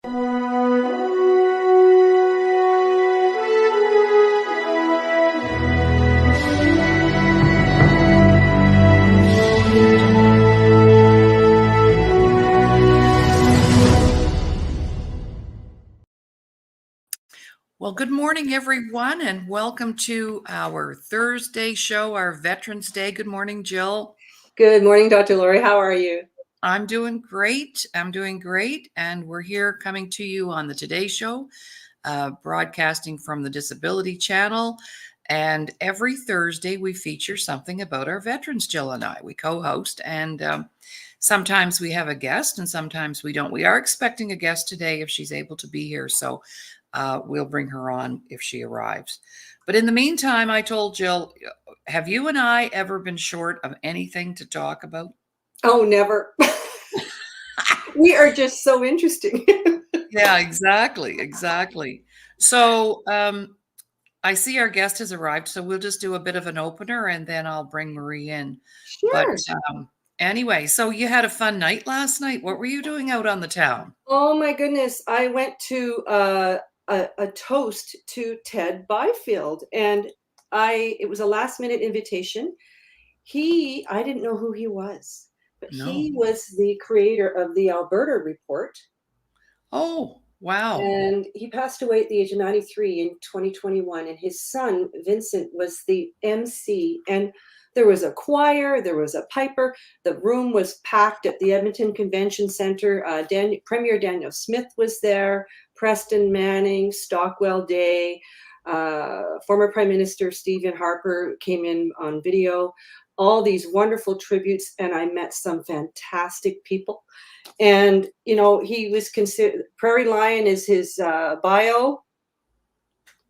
Well, good morning, everyone, and welcome to our Thursday show, our Veterans Day. Good morning, Jill. Good morning, Dr. Laurie. How are you? I'm doing great. And we're here coming to you on the Today Show, broadcasting from the Disability Channel. And every Thursday, we feature something about our veterans, Jill and I. We co-host, and sometimes we have a guest, and sometimes we don't. We are expecting a guest today if she's able to be here. So we'll bring her on if she arrives. But in the meantime, I told Jill, have you and I ever been short of anything to talk about? Oh, never. We are just so interesting. Yeah, exactly. So I see our guest has arrived, so we'll just do a bit of an opener and then I'll bring Marie in. Sure. But anyway, so you had a fun night last night. What were you doing out on the town? Oh my goodness. I went to a toast to Ted Byfield, and it was a last minute invitation. I didn't know who he was, but he was the creator of the Alberta Report. Oh, wow. And he passed away at the age of 93 in 2021. And his son, Vincent, was the MC. And there was a choir, there was a piper. The room was packed at the Edmonton Convention Center. Premier Daniel Smith was there, Preston Manning, Stockwell Day, former Prime Minister Stephen Harper came in on video. All these wonderful tributes, and I met some fantastic people. And, you know, he was considered, Prairie Lion is his bio.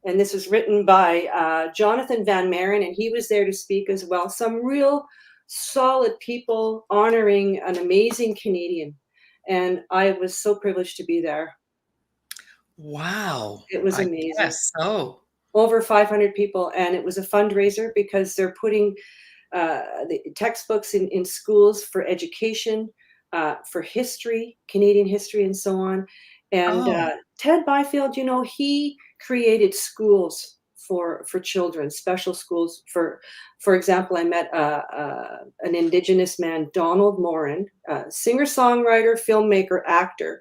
And this was written by Jonathan Van Maren, and he was there to speak as well. Some real solid people honoring an amazing Canadian. And I was so privileged to be there. Wow. It was amazing. Yes. Oh. Over 500 people. And it was a fundraiser because they're putting the textbooks in schools for education, for history, Canadian history, and so on. And Ted Byfield, you know, he created schools for children, special schools. For example, I met an Indigenous man, Donald Morin, singer, songwriter, filmmaker, actor.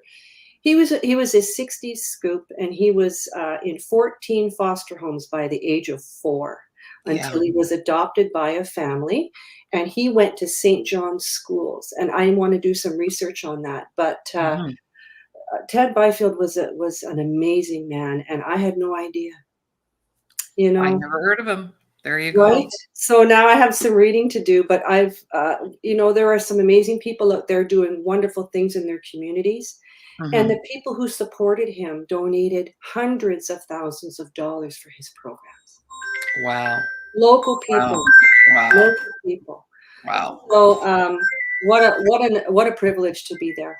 He was a 60s scoop, and he was in 14 foster homes by the age of 4. Until he was adopted by a family, and he went to St. John's schools. And I want to do some research on that. But Ted Byfield was an amazing man, and I had no idea. You know, I never heard of him. There you go. Right? So now I have some reading to do, but you know, there are some amazing people out there doing wonderful things in their communities. And the people who supported him donated hundreds of thousands of dollars for his programs. Wow. Local people. Wow. Local people. Wow. So what a privilege to be there.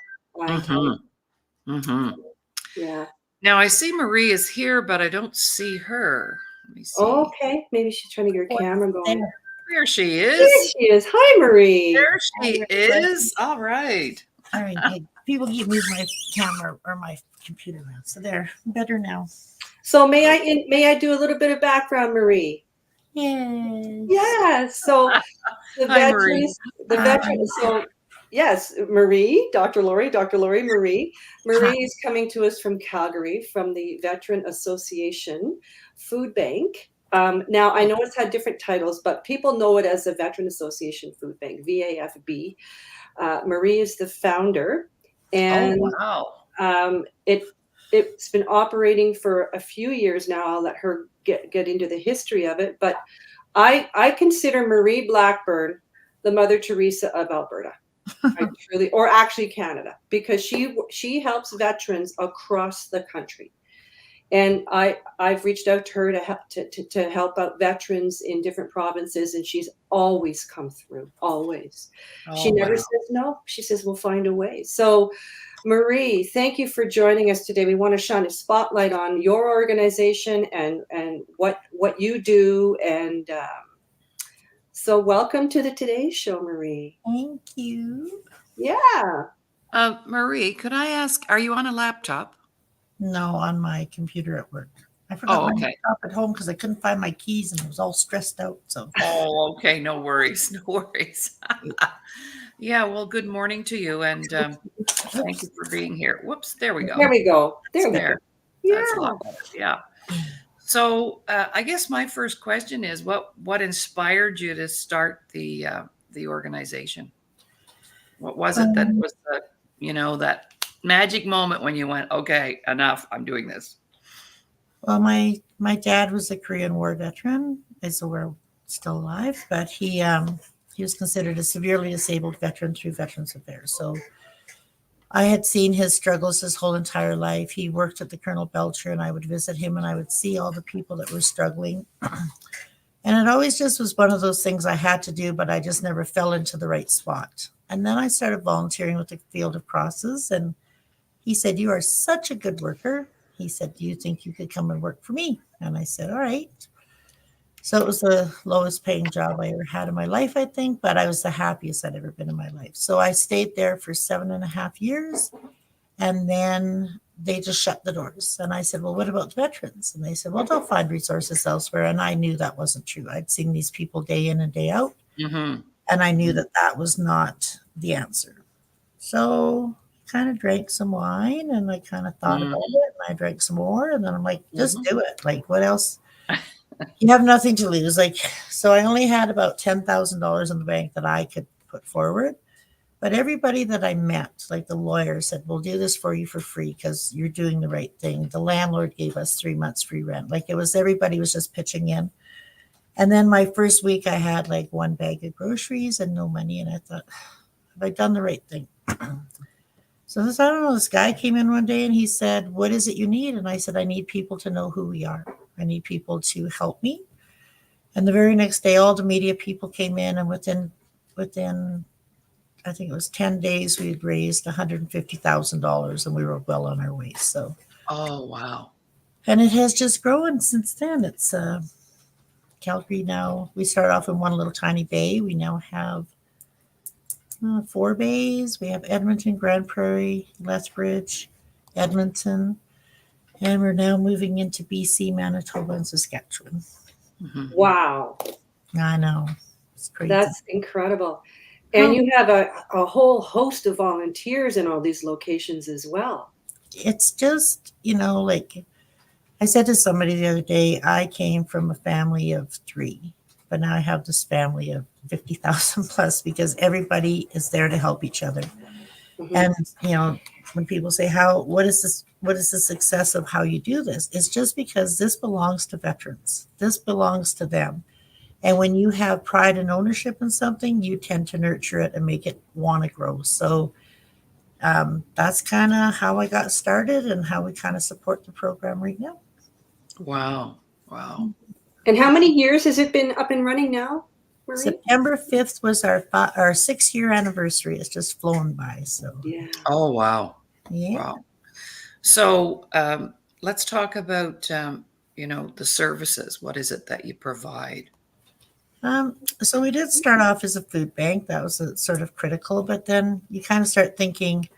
Yeah. Now I see Marie is here, but I don't see her. Let me see. Okay. Maybe she's trying to get her camera going. There she is. There she is. Hi, Marie. There she is. All right. All right. Hey, people keep moving my camera or my computer around, so they're better now. So may I do a little bit of background, Marie? Yes. Yes. So the veterans. So yes, Marie, Dr. Laurie, Marie. Marie is coming to us from Calgary, from the Veteran Association Food Bank. Now I know it's had different titles, but people know it as the Veteran Association Food Bank, VAFB. Marie is the founder, and it's been operating for a few years now. I'll let her get into the history of it, but I consider Marie Blackburn the Mother Teresa of Alberta, truly, or actually Canada, because she helps veterans across the country. And I've reached out to her to help out veterans in different provinces, and she's always come through, always. She never says no. She says, we'll find a way. So Marie, thank you for joining us today. We want to shine a spotlight on your organization and what you do. And so welcome to the Today Show, Marie. Thank you. Yeah. Marie, could I ask, are you on a laptop? No, on my computer at work. I forgot Oh, my okay. laptop at home because I couldn't find my keys and I was all stressed out. So Oh, okay. No worries. No worries. Yeah. Well, good morning to you, and thank you oops, for being here. Whoops. There we There go. we go. it's There we go. There. That's a Yeah. lot better. Yeah. So I guess my first question is, what inspired you to start the organization? What was it that Um, was that magic moment when you went, okay, enough, I'm doing this? well, my dad was a Korean War veteran. So we're still alive, but he was considered a severely disabled veteran through Veterans Affairs. So I had seen his struggles his whole entire life. He worked at the Colonel Belcher, and I would visit him, and I would see all the people that were struggling. And it always just was one of those things I had to do, but I just never fell into the right spot. And then I started volunteering with the Field of Crosses, and he said, "You are such a good worker." He said, "Do you think you could come and work for me?" And I said, "All right." So it was the lowest paying job I ever had in my life, I think, but I was the happiest I'd ever been in my life. So I stayed there for 7.5 years. And then they just shut the doors. And I said, "Well, what about the veterans?" And they said, "Well, they'll find resources elsewhere." And I knew that wasn't true. I'd seen these people day in and day out. Mm-hmm. And I knew that that was not the answer. So I kind of drank some wine and I kind of thought about Mm-hmm. it. And I drank some more. And then I'm like, just Mm-hmm. do it. Like, what else? You have nothing to lose. Like, so I only had about $10,000 in the bank that I could put forward. But everybody that I met, like the lawyer, said, "We'll do this for you for free because you're doing the right thing." The landlord gave us 3 months free rent. Like it was everybody was just pitching in. And then my first week, I had like one bag of groceries and no money. And I thought, have I done the right thing? So this, I don't know, this guy came in one day and he said, "What is it you need?" And I said, "I need people to know who we are. I need people to help me." And the very next day, all the media people came in, and within I think it was 10 days, we had raised $150,000 and we were well on our way. So, Oh, wow. and it has just grown since then. It's Calgary now. We started off in one little tiny bay. We now have 4 bays. We have Edmonton, Grand Prairie, Lethbridge, Edmonton, and we're now moving into BC, Manitoba, and Saskatchewan. Mm-hmm. Wow. I know. It's crazy. That's incredible. And you have a whole host of volunteers in all these locations as well. It's just, like I said to somebody the other day, I came from a family of 3, but now I have this family of 50,000 plus because everybody is there to help each other. Mhm. And, when people say, what is the success of how you do this? It's just because this belongs to veterans. This belongs to them. And when you have pride and ownership in something, you tend to nurture it and make it want to grow. So that's kind of how I got started and how we kind of support the program right now. Wow. Wow. And how many years has it been up and running now, Marie? September 5th was our 6-year anniversary. It's just flown by. So, Yeah. Oh, wow. yeah. Wow. So let's talk about, the services. What is it that you provide? So we did start off as a food bank. That was sort of critical. But then you kind of start thinking,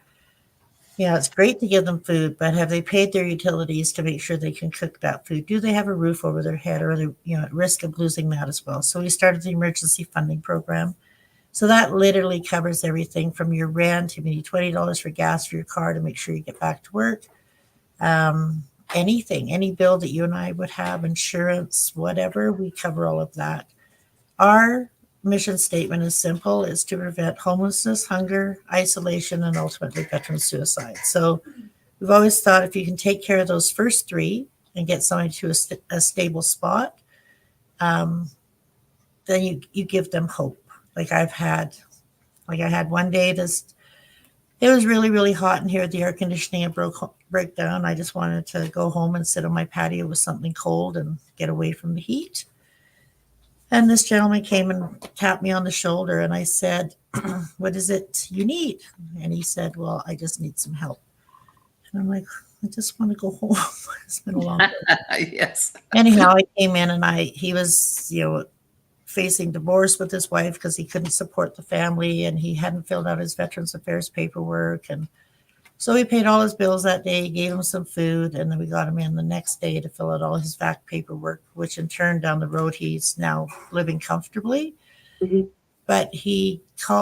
it's great to give them food, but have they paid their utilities to make sure they can cook that food? Do they have a roof over their head, or are they, at risk of losing that as well? So we started the emergency funding program. So that literally covers everything from your rent. If you need $20 for gas for your car to make sure you get back to work, anything, any bill that you and I would have, insurance, whatever, we cover all of that. Our mission statement is simple: it's to prevent homelessness, hunger, isolation, and ultimately veteran suicide. So we've always thought if you can take care of those first 3 and get somebody to a stable spot, then you give them hope. I had one day it was really, really hot in here. The air conditioning had break down. I just wanted to go home and sit on my patio with something cold and get away from the heat. And this gentleman came and tapped me on the shoulder, and I said, "What is it you need?" And he said, "Well, I just need some help." And I'm like, "I just want to go home." It's been a long day. Yes. Anyhow, I came in and he was, facing divorce with his wife because he couldn't support the family and he hadn't filled out his Veterans Affairs paperwork. And So we paid all his bills that day, gave him some food, and then we got him in the next day to fill out all his VAC paperwork, which in turn down the road, he's now living comfortably. Mhm. But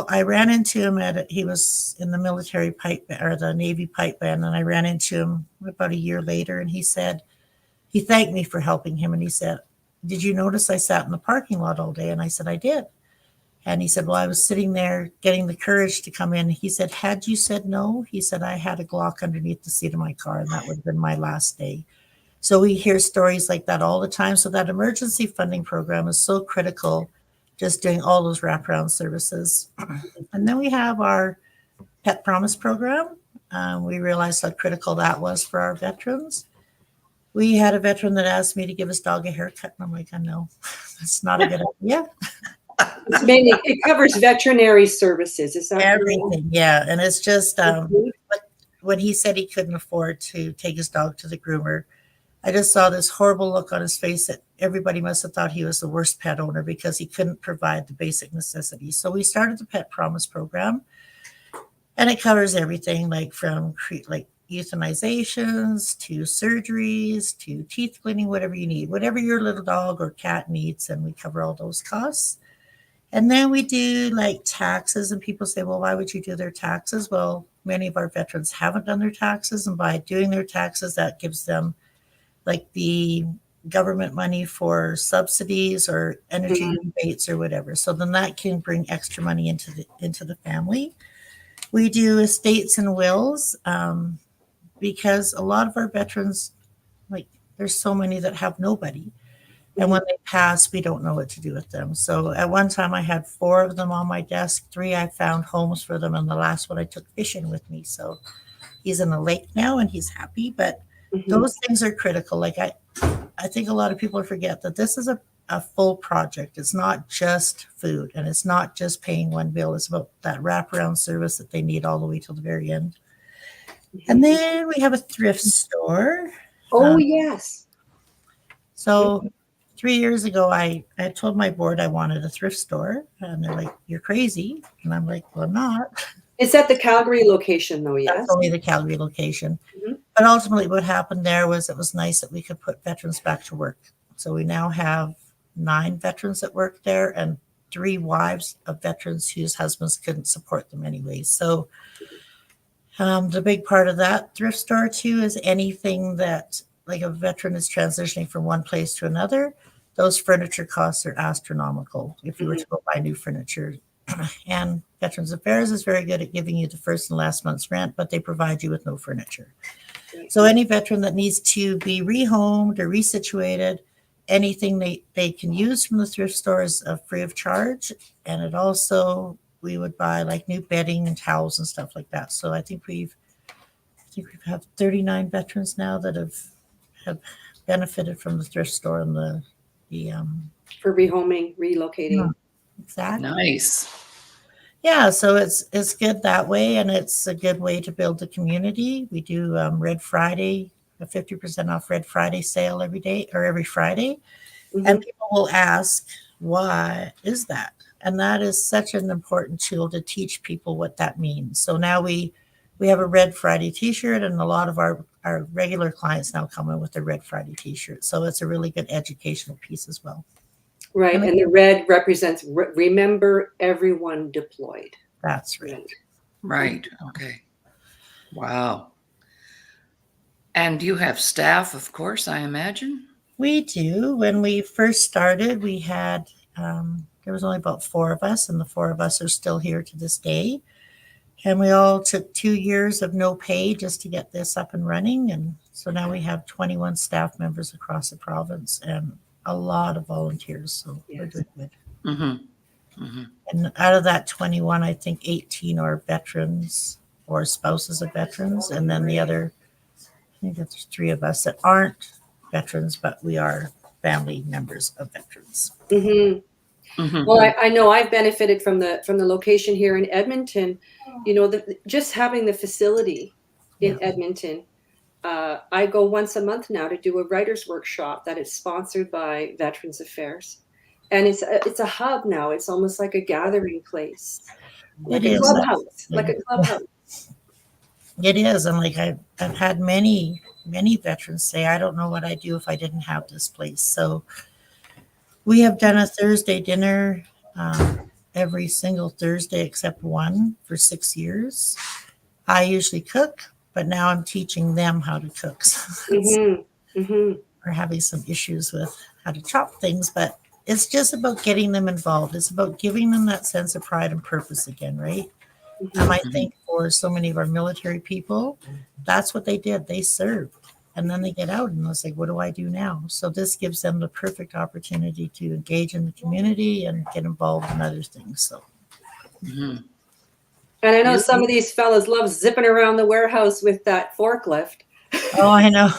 I ran into him he was in the military pipe or the Navy pipe band, and I ran into him about a year later, and he thanked me for helping him. And he said, "Did you notice I sat in the parking lot all day?" And I said, "I did." And he said, "Well, I was sitting there getting the courage to come in." He said, "Had you said no," he said, "I had a Glock underneath the seat of my car, and that would have been my last day." So we hear stories like that all the time. So that emergency funding program is so critical, just doing all those wraparound services. And then we have our Pet Promise program. We realized how critical that was for our veterans. We had a veteran that asked me to give his dog a haircut, and I'm like, "I know, that's not a good idea." It covers veterinary services. Is that Everything, yeah. And it's just when he said he couldn't afford to take his dog to the groomer, I just saw this horrible look on his face that everybody must have thought he was the worst pet owner because he couldn't provide the basic necessities. So we started the Pet Promise program, and it covers everything like from like euthanizations to surgeries to teeth cleaning, whatever you need, whatever your little dog or cat needs, and we cover all those costs. And then we do like taxes, and people say, "Well, why would you do their taxes?" Well, many of our veterans haven't done their taxes, and by doing their taxes, that gives them like the government money for subsidies or energy rebates or whatever. So then that can bring extra money into the family. We do estates and wills because a lot of our veterans, like there's so many that have nobody. And when they pass, we don't know what to do with them. So at one time I had 4 of them on my desk. 3, I found homes for them. And the last one I took fishing with me. So he's in the lake now and he's happy. But those things are critical. Like I think a lot of people forget that this is a full project. It's not just food and it's not just paying one bill. It's about that wraparound service that they need all the way till the very end. And then we have a thrift store. Oh, yes. So 3 years ago, I told my board I wanted a thrift store, and they're like, "You're crazy." And I'm like, "Well, I'm not." It's at the Calgary location, though, yes? That's only the Calgary location. But ultimately what happened there was it was nice that we could put veterans back to work. So we now have 9 veterans that work there and 3 wives of veterans whose husbands couldn't support them anyway. So the big part of that thrift store too is anything that like a veteran is transitioning from one place to another. Those furniture costs are astronomical if you were to go buy new furniture. And Veterans Affairs is very good at giving you the first and last month's rent, but they provide you with no furniture. So any veteran that needs to be rehomed or resituated, anything they can use from the thrift store is free of charge. And it also, we would buy like new bedding and towels and stuff like that. So I think we have 39 veterans now that have benefited from the thrift store and the for rehoming, relocating. Exactly. Nice. Yeah, so it's good that way, and it's a good way to build the community. We do Red Friday, a 50% off Red Friday sale every day or every Friday, and people will ask, "Why is that?" And that is such an important tool to teach people what that means. So now we have a Red Friday T-shirt, and a lot of our regular clients now come in with a Red Friday T-shirt. So it's a really good educational piece as well. Right, and the red represents remember everyone deployed. That's right. Right. Okay. Wow. And you have staff, of course, I imagine? We do. When we first started, we had, there was only about 4 of us, and the 4 of us are still here to this day. And we all took 2 years of no pay just to get this up and running. And so now we have 21 staff members across the province and a lot of volunteers. So we're doing good. And out of that 21, I think 18 are veterans or spouses of veterans. And then the other, I think there's 3 of us that aren't veterans, but we are family members of veterans. Well, I know I've benefited from the location here in Edmonton. You know, just having the facility in Edmonton. I go once a month now to do a writer's workshop that is sponsored by Veterans Affairs, and it's a hub now. It's almost like a gathering place, like a clubhouse, It is. And like I've had many veterans say, I don't know what I'd do if I didn't have this place. So we have done a Thursday dinner every single Thursday except one for 6 years. I usually cook, but now I'm teaching them how to cook. So we're having some issues with how to chop things, but it's just about getting them involved. It's about giving them that sense of pride and purpose again, right? I think for so many of our military people, that's what they did. They served. And then they get out and it's like, what do I do now? So this gives them the perfect opportunity to engage in the community and get involved in other things. So. And I know some of these fellas love zipping around the warehouse with that forklift. Oh, I know.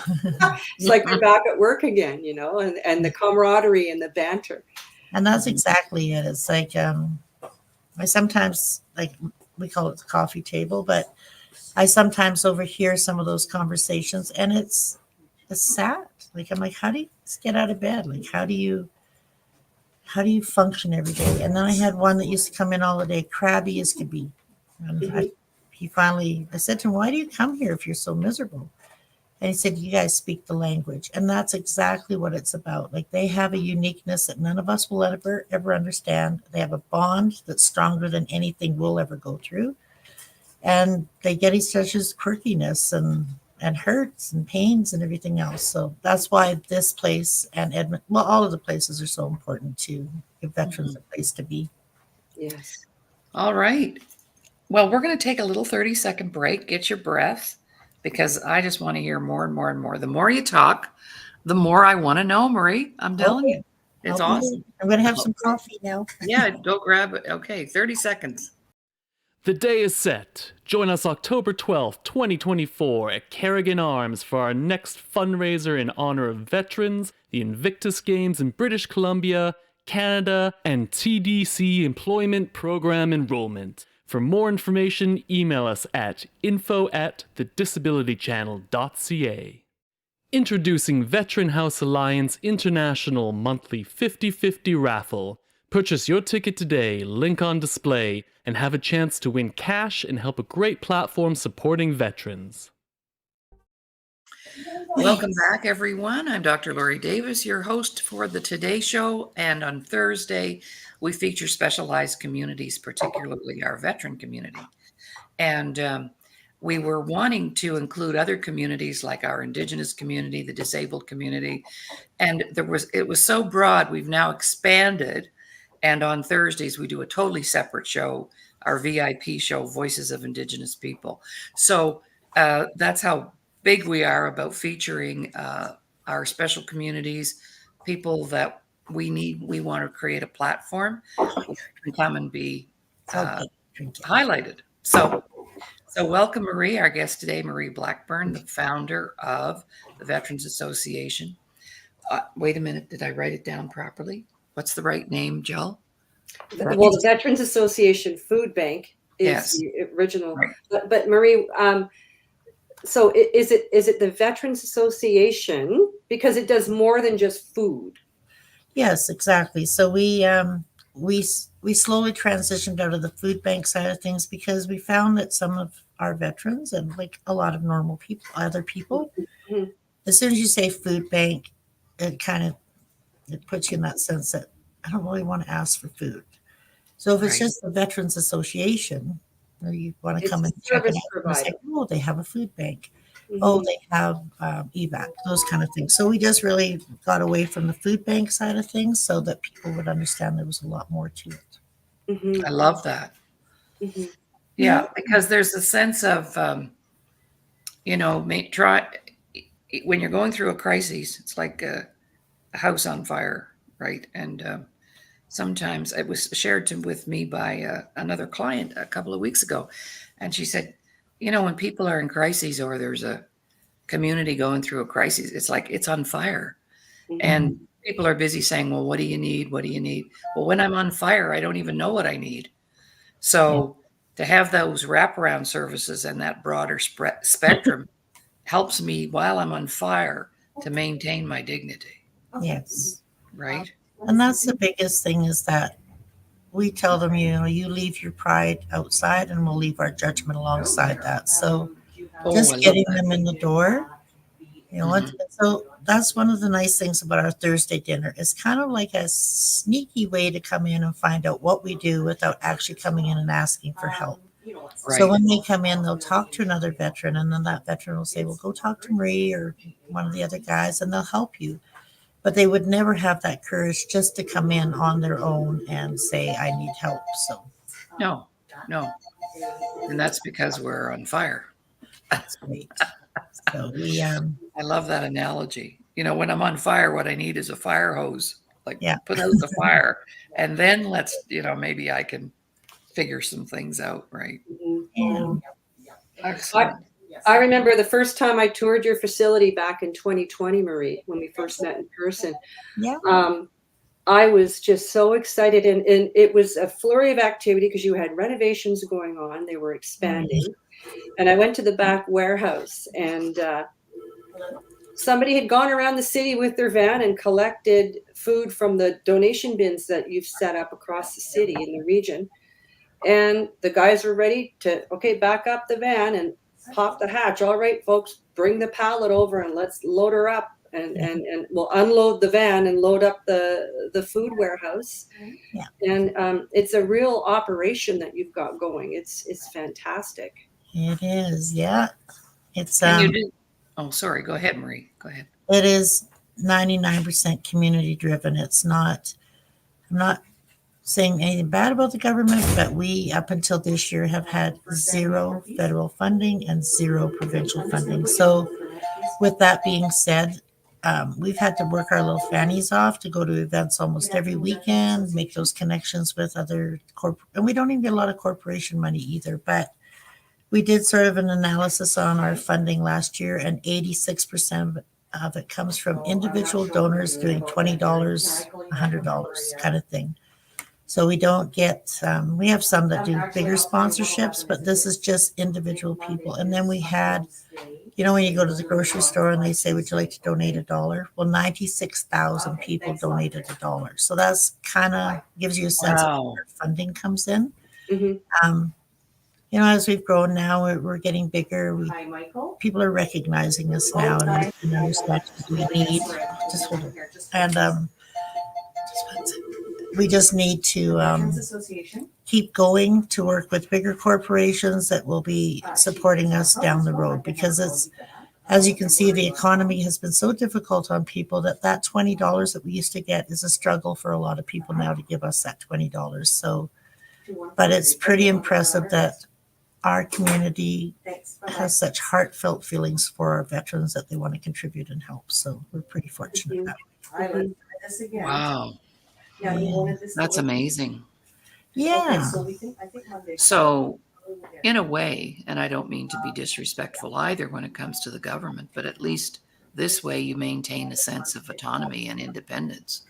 It's like they're back at work again, you know, and the camaraderie and the banter. And that's exactly it. It's like I sometimes, like, we call it the coffee table, but I sometimes overhear some of those conversations, and it's sad. Like, I'm like, how do you just get out of bed? Like, how do you function every day? And then I had one that used to come in all the day, crabby as could be. And I said to him, why do you come here if you're so miserable? And he said, you guys speak the language. And that's exactly what it's about. Like, they have a uniqueness that none of us will ever understand. They have a bond that's stronger than anything we'll ever go through. And they get each other's quirkiness and hurts and pains and everything else. So that's why this place and Edmonton, well, all of the places are so important to give veterans a place to be. Yes. All right. Well, we're going to take a little 30-second break. Get your breath, because I just want to hear more and more and more. The more you talk, the more I want to know, Marie. I'm telling you. It's awesome. I'm going to have some coffee now. Yeah, go grab it. Okay, 30 seconds. The day is set. Join us October 12th, 2024 at Carrigan Arms for our next fundraiser in honor of veterans, the Invictus Games in British Columbia, Canada, and TDC Employment Program Enrollment. For more information, email us at info@thedisabilitychannel.ca. Introducing Veteran House Alliance International Monthly 50/50 Raffle. Purchase your ticket today, link on display, and have a chance to win cash and help a great platform supporting veterans. Welcome back, everyone. I'm Dr. Laurie Davis, your host for the Today Show. And on Thursday, we feature specialized communities, particularly our veteran community. And we were wanting to include other communities like our Indigenous community, the disabled community. And it was so broad, we've now expanded. And on Thursdays, we do a totally separate show, our VIP show, Voices of Indigenous People. So that's how big we are about featuring our special communities, people that we need. We want to create a platform where can come and be highlighted. So welcome, Marie, our guest today, Marie Blackburn, the founder of the Veterans Association. Wait a minute, did I write it down properly? What's the right name, Jill? Well, the Veterans Association Food Bank is the original. Right. But Marie, so is it the Veterans Association, because it does more than just food? Yes, exactly. So we slowly transitioned out of the food bank side of things because we found that some of our veterans and like a lot of normal people, other people, as soon as you say food bank, it puts you in that sense that I don't really want to ask for food. So if it's just the Veterans Association, or you want to come and check it out, and say, oh, they have a food bank. Oh, they have evac, those kind of things. So we just really got away from the food bank side of things so that people would understand there was a lot more to it. I love that. Yeah, because there's a sense of, when you're going through a crisis, it's like a house on fire, right? And sometimes it was shared with me by another client a couple of weeks ago. And she said, when people are in crises or there's a community going through a crisis, it's like it's on fire. And people are busy saying, well, what do you need? What do you need? Well, when I'm on fire, I don't even know what I need. So to have those wraparound services and that broader spectrum helps me while I'm on fire to maintain my dignity. Yes. Right. And that's the biggest thing, is that we tell them, you leave your pride outside and we'll leave our judgment alongside that. So Oh, I just love getting that. them in the door. You know what? Mhm. So that's one of the nice things about our Thursday dinner. It's kind of like a sneaky way to come in and find out what we do without actually coming in and asking for help. So Right. when they come in, they'll talk to another veteran, and then that veteran will say, well, go talk to Marie or one of the other guys, and they'll help you. But they would never have that courage just to come in on their own and say, I need help. So No, no. And that's because we're on fire. that's great. So I love that analogy. When I'm on fire, what I need is a fire hose. Like, yeah. put out the fire, and then maybe I can figure some things out, right? Mhm. Yeah. Excellent. I remember the first time I toured your facility back in 2020, Marie, when we first met in person. Yeah. I was just so excited, and it was a flurry of activity because you had renovations going on. They were expanding. And I went to the back warehouse, and somebody had gone around the city with their van and collected food from the donation bins that you've set up across the city in the region. And the guys were ready to, okay, back up the van and pop the hatch. All right, folks, bring the pallet over and let's load her up. And we'll unload the van and load up the food warehouse. Yeah. And it's a real operation that you've got going. It's fantastic. It is. Yeah. It's And you do. Oh, sorry. Go ahead, Marie. Go ahead. it is 99% community driven. It's not, I'm not saying anything bad about the government, but we, up until this year, have had zero federal funding and zero provincial funding. So, with that being said, we've had to work our little fannies off to go to events almost every weekend, make those connections with other and we don't even get a lot of corporation money either, but we did sort of an analysis on our funding last year, and 86% of it comes from individual donors doing $20, $100 kind of thing. So we don't get, we have some that do bigger sponsorships, but this is just individual people. And then we had, when you go to the grocery store and they say, would you like to donate $1? Well, 96,000 people donated $1. So that's kind of gives you a sense of where funding comes in. Mm-hmm. As we've grown now, we're getting bigger. People are recognizing us now and understand we need. Just hold it. And we just need to keep going to work with bigger corporations that will be supporting us down the road, because it's, as you can see, the economy has been so difficult on people that $20 that we used to get is a struggle for a lot of people now to give us that $20. So, but it's pretty impressive that our community has such heartfelt feelings for our veterans that they want to contribute and help. So we're pretty fortunate that way. Wow. That's amazing. Yeah. So, in a way, and I don't mean to be disrespectful either when it comes to the government, but at least this way you maintain a sense of autonomy and independence.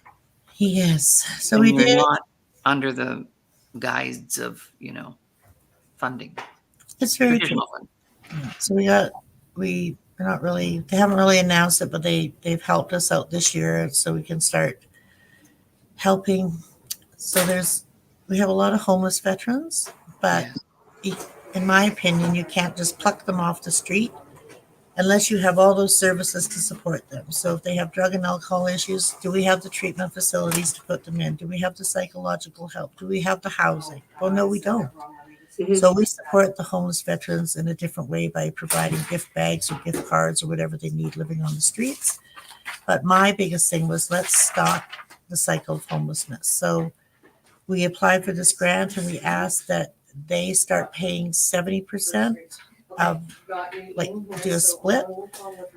Yes. So and we you're did. not under the guise of, funding. It's very true. Traditional funding. So we're not really, they haven't really announced it, but they've helped us out this year so we can start helping. So we have a lot of homeless veterans, but in my opinion, you can't just pluck them off the street unless you have all those services to support them. So if they have drug and alcohol issues, do we have the treatment facilities to put them in? Do we have the psychological help? Do we have the housing? Well, no, we don't. Mm-hmm. So we support the homeless veterans in a different way by providing gift bags or gift cards or whatever they need living on the streets. But my biggest thing was, let's stop the cycle of homelessness. So we applied for this grant and we asked that they start paying 70% of, do a split.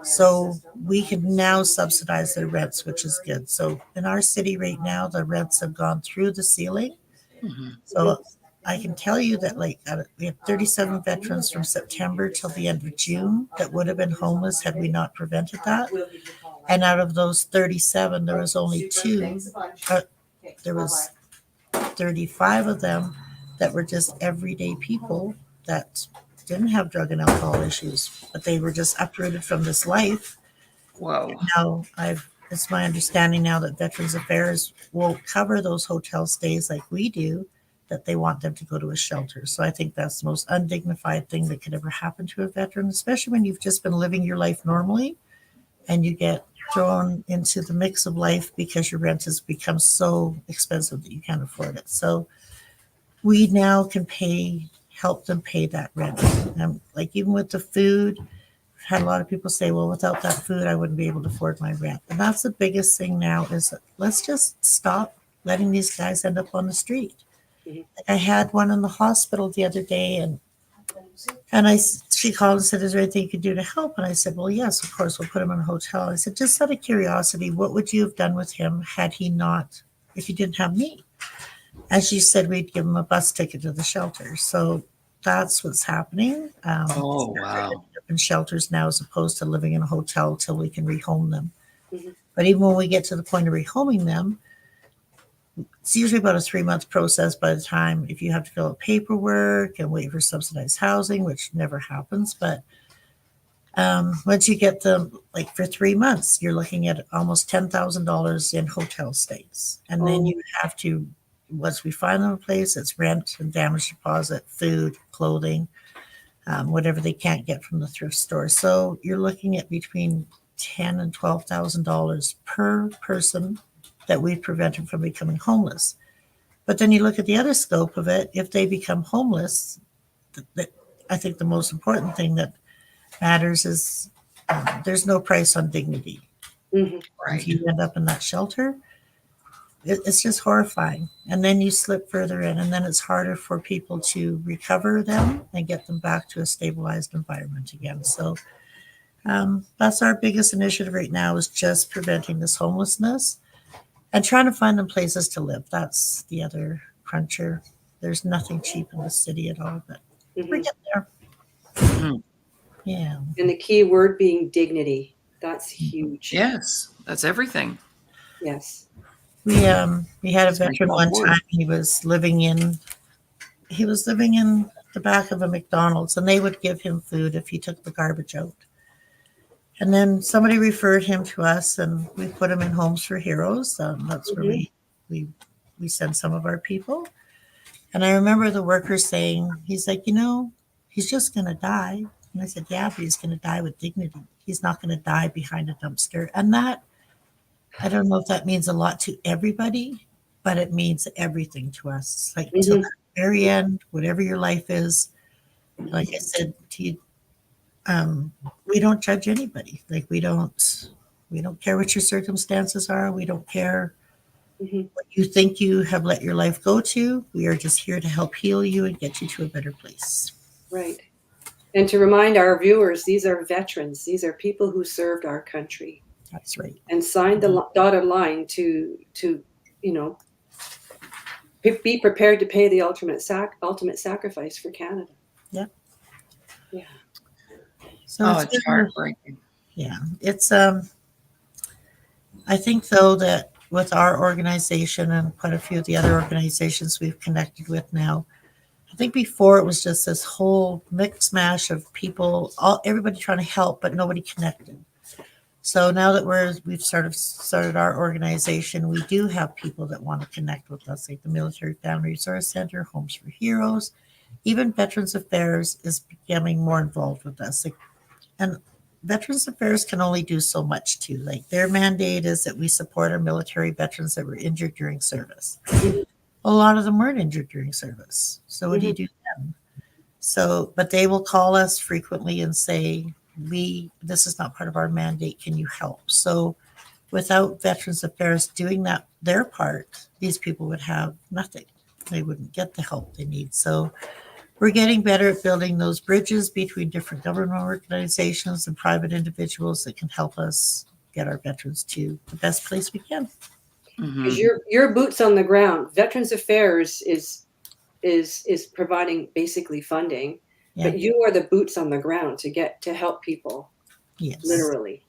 So we can now subsidize their rents, which is good. So in our city right now, the rents have gone through the ceiling. Mm-hmm. So I can tell you that we have 37 veterans from September till the end of June that would have been homeless had we not prevented that. And out of those 37, there was only there was 35 of them that were just everyday people that didn't have drug and alcohol issues, but they were just uprooted from this life. Whoa. Now it's my understanding now that Veterans Affairs won't cover those hotel stays like we do, that they want them to go to a shelter. So I think that's the most undignified thing that could ever happen to a veteran, especially when you've just been living your life normally and you get thrown into the mix of life because your rent has become so expensive that you can't afford it. So we now can help them pay that rent. And like even with the food, I've had a lot of people say, well, without that food, I wouldn't be able to afford my rent. And that's the biggest thing now is let's just stop letting these guys end up on the street. Mhm. I had one in the hospital the other day, and she called and said, is there anything you could do to help? And I said, well, yes, of course, we'll put him in a hotel. I said, just out of curiosity, what would you have done with him if you didn't have me? And she said, we'd give him a bus ticket to the shelter. So that's what's happening. Oh, wow. In shelters now, as opposed to living in a hotel till we can rehome them. Mhm. But even when we get to the point of rehoming them, it's usually about a 3-month process by the time if you have to fill out paperwork and wait for subsidized housing, which never happens. But once you get them, like for 3 months, you're looking at almost $10,000 in hotel stays. And then you have to, once we find them a place, it's rent and damage deposit, food, clothing, whatever they can't get from the thrift store. So you're looking at between $10,000 and $12,000 per person that we've prevented from becoming homeless. But then you look at the other scope of it. If they become homeless, I think the most important thing that matters is there's no price on dignity. Mhm. Right. If you end up in that shelter, it's just horrifying. And then you slip further in, and then it's harder for people to recover them and get them back to a stabilized environment again. So that's our biggest initiative right now, is just preventing this homelessness and trying to find them places to live. That's the other cruncher. There's nothing cheap in the city at all, but we're Mhm. getting there. Mhm. Yeah. And the key word being dignity. That's huge. Yes, that's everything. Yes. We had a That's my veteran top one word. time. He was living in the back of a McDonald's, and they would give him food if he took the garbage out. And then somebody referred him to us, and we put him in Homes for Heroes. That's where Mhm. we send some of our people. And I remember the worker saying, he's like, he's just going to die. And I said, yeah, but he's going to die with dignity. He's not going to die behind a dumpster. And that, I don't know if that means a lot to everybody, but it means everything to us. Like till Mhm. the very end, whatever your life is, like I said to you, we don't judge anybody. Like we don't care what your circumstances are. We don't care Mhm. what you think you have let your life go to. We are just here to help heal you and get you to a better place. Right. And to remind our viewers, these are veterans. These are people who served our country That's right. and signed the dotted line to be prepared to pay the ultimate sacrifice for Canada. Yep. Yeah. So Oh, it's heartbreaking. yeah, it's I think though that with our organization and quite a few of the other organizations we've connected with now, I think before it was just this whole mix mash of people, everybody trying to help, but nobody connected. So now that we've started our organization, we do have people that want to connect with us, like the Military Family Resource Center, Homes for Heroes, even Veterans Affairs is becoming more involved with us. And Veterans Affairs can only do so much too. Like their mandate is that we support our military veterans that were injured during service. A lot of them weren't injured during service. So what do you do then? So, but they will call us frequently and say, this is not part of our mandate. Can you help? So without Veterans Affairs doing their part, these people would have nothing. They wouldn't get the help they need. So we're getting better at building those bridges between different government organizations and private individuals that can help us get our veterans to the best place we can. Because Mhm. your boots on the ground. Veterans Affairs is providing basically funding, Yeah. but you are the boots on the ground to help people. Yes. Literally.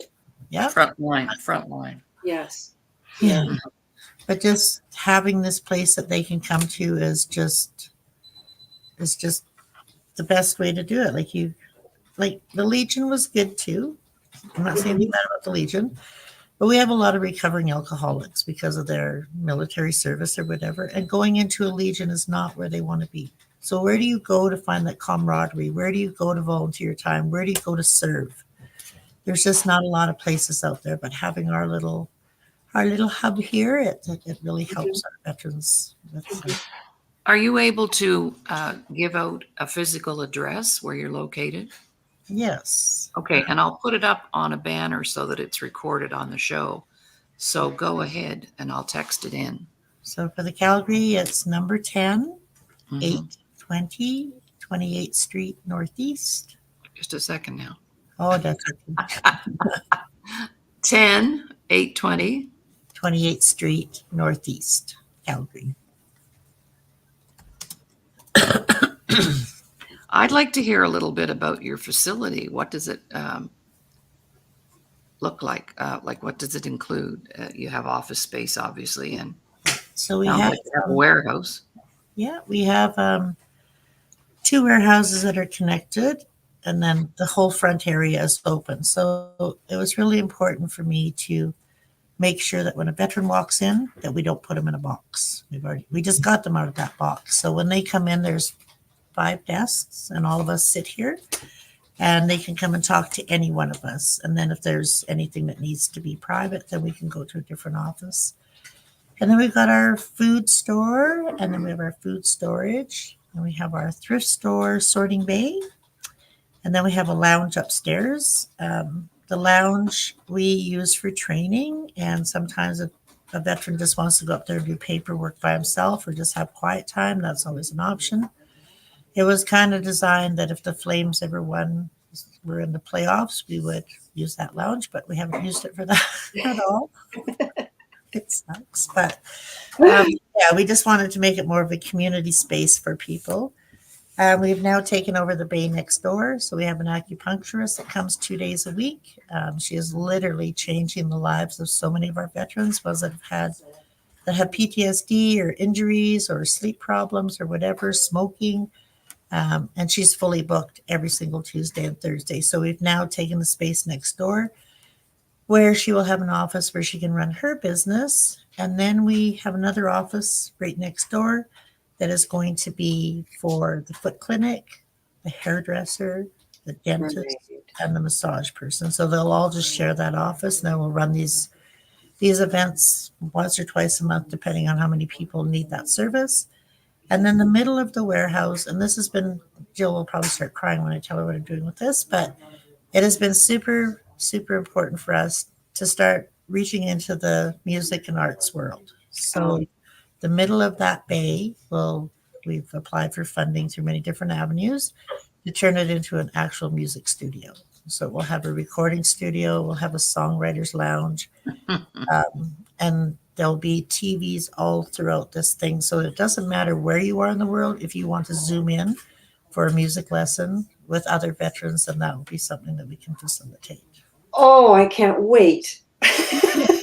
Yeah. Front line. Yes. Yeah. But just having this place that they can come to is just the best way to do it. Like the Legion was good too. I'm not saying anything bad about the Legion, But we have a lot of recovering alcoholics because of their military service or whatever. And going into a Legion is not where they want to be. So where do you go to find that camaraderie? Where do you go to volunteer time? Where do you go to serve? There's just not a lot of places out there. But having our little hub here, it really helps our veterans. Are you able to give out a physical address where you're located? Yes. Okay, and I'll put it up on a banner so that it's recorded on the show. So go ahead and I'll text it in. So for the Calgary, it's number 10, Mhm. 820 28th Street Northeast. Just a second now. Oh, that's okay. 10, 820. 28th Street Northeast, Calgary. I'd like to hear a little bit about your facility. What does it look like? What does it include? You have office space, obviously, and So we sounds have, like you have a warehouse. yeah, we have 2 warehouses that are connected, and then the whole front area is open. So it was really important for me to make sure that when a veteran walks in, that we don't put them in a box. We just got them out of that box. So when they come in, there's 5 desks, and all of us sit here, and they can come and talk to any one of us. And then if there's anything that needs to be private, then we can go to a different office. And then we've got our food store, and then we have our food storage, and we have our thrift store sorting bay, and then we have a lounge upstairs. The lounge we use for training, and sometimes if a veteran just wants to go up there and do paperwork by himself or just have quiet time, that's always an option. It was kind of designed that if the Flames ever were in the playoffs, we would use that lounge, but we haven't used it for that at all. It sucks, but yeah, we just wanted to make it more of a community space for people. We've now taken over the bay next door, so we have an acupuncturist that comes 2 days a week. She is literally changing the lives of so many of our veterans, ones that have PTSD or injuries or sleep problems or whatever, smoking. And she's fully booked every single Tuesday and Thursday. So we've now taken the space next door where she will have an office where she can run her business. And then we have another office right next door that is going to be for the foot clinic, the hairdresser, the dentist, and the massage person. So they'll all just share that office, and then we'll run these events once or twice a month, depending on how many people need that service. And then the middle of the warehouse, and this has been, Jill will probably start crying when I tell her what I'm doing with this, but it has been super, super important for us to start reaching into the music and arts world. So the middle of that bay, we've applied for funding through many different avenues to turn it into an actual music studio. So we'll have a recording studio, we'll have a songwriter's lounge, and there'll be TVs all throughout this thing. So it doesn't matter where you are in the world. If you want to zoom in for a music lesson with other veterans, then that will be something that we can facilitate. Oh, I can't wait.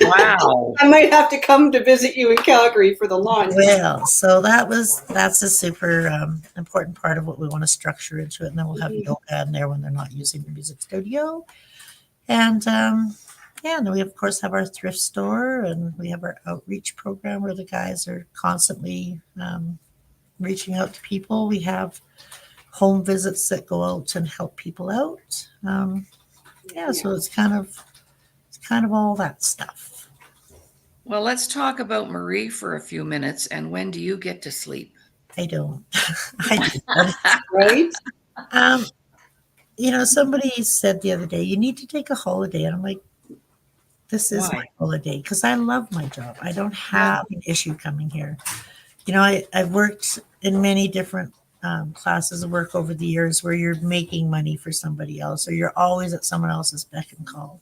Wow. I might have to come to visit you in Calgary for the launch. Well, so that's a super important part of what we want to structure into it. And then we'll have yoga in there when they're not using the music studio. And and then we, of course, have our thrift store, and we have our outreach program where the guys are constantly reaching out to people. We have home visits that go out and help people out. So it's kind of all that stuff. Well, let's talk about Marie for a few minutes. And when do you get to sleep? I don't. I don't. Right? Somebody said the other day, you need to take a holiday. And I'm like, this is my holiday because I love my job. I don't have an issue coming here. I've worked in many different classes of work over the years where you're making money for somebody else, or you're always at someone else's beck and call.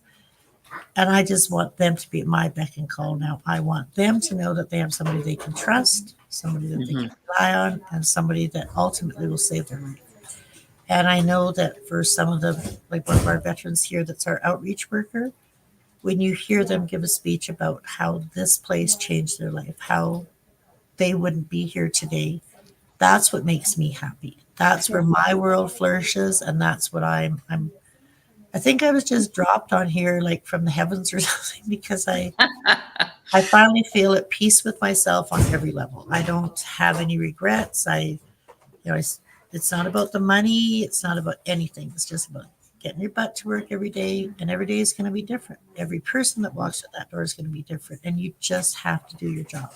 And I just want them to be at my beck and call now. I want them to know that they have somebody they can trust, somebody that they can rely on, and somebody that ultimately will save their life. And I know that for some of them, like one of our veterans here that's our outreach worker, when you hear them give a speech about how this place changed their life, how they wouldn't be here today, that's what makes me happy. That's where my world flourishes, and that's what I'm I think I was just dropped on here like from the heavens or something, because I finally feel at peace with myself on every level. I don't have any regrets. It's not about the money. It's not about anything. It's just about getting your butt to work every day, and every day is going to be different. Every person that walks through that door is going to be different, and you just have to do your job.